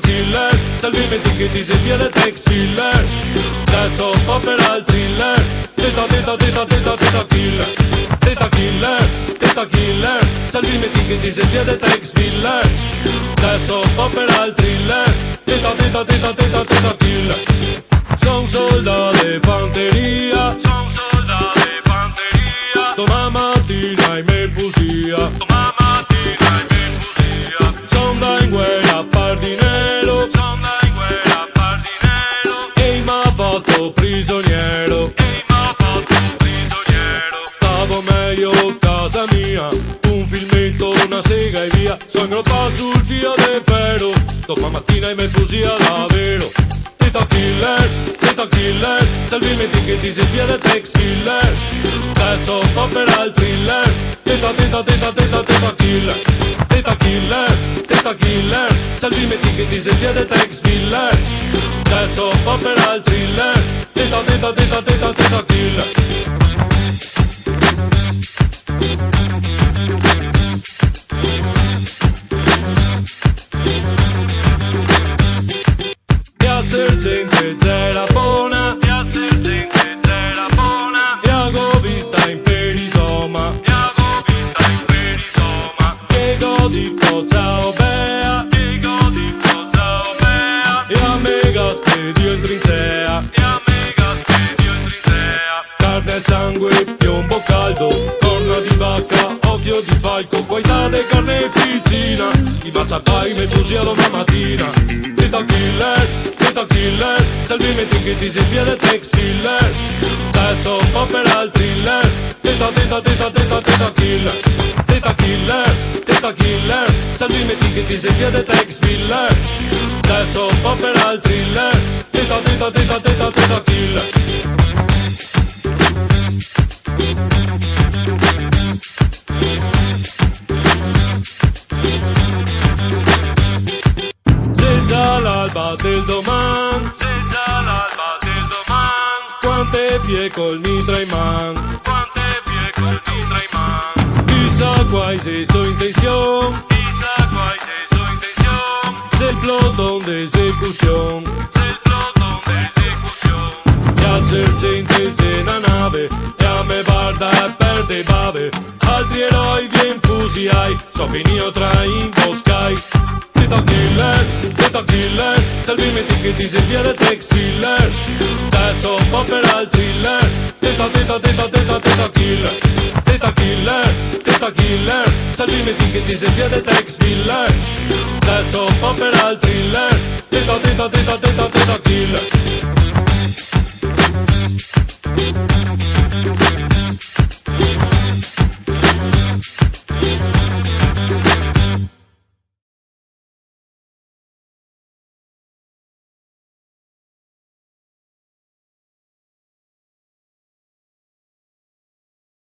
killer, salvimenti che ti sei via del text filler. Adesso po' per al thriller, teta killer. Teta killer, salvimenti che ti sei via del text filler. Adesso po' per al thriller, teta killer. Son soldato de fanteria, domani mattina in me fusia, son da in guerra pardinero, e m'ha fatto prigioniero. Stavo meglio a casa mia, un filmetto, una sega e via. Sono ingroppato sul filo del ferro, domani mattina in me fusia davvero. Teta killer, salvimenti che ti sei via del text killer. Adesso po' per al thriller, teta killer. Teta killer, salvimenti che ti sei via del text killer. Adesso po' per al thriller, teta killer. Gente zera buona, Iago vista in perisoma, che godi ciao bea, e a mega spedio in trincea, carne e sangue, piombo caldo, corna di vacca, occhio di falco, qualità di carne vicina, i mazzapai mi fusia una mattina. Teta killer, salvimenti che ti sei via del text killer. Adesso po' per al thriller, teta killer. Teta killer, salvimenti che ti sei via del text killer. Adesso po' per al thriller, teta killer. L'alba del domani, quante fie col nitraiman, chissà quai se so intención, c'est el pelotón de ejecución, e al sergente se na nave, e a me guarda e perde bave, altri eroi vien fusiai, so finito tra imboscai. Teta killer, salvimenti che ti sei via del text killer. Adesso po' per al thriller, teta killer. Teta killer, salvimenti che ti sei via del text killer. Adesso po' per al thriller, teta killer.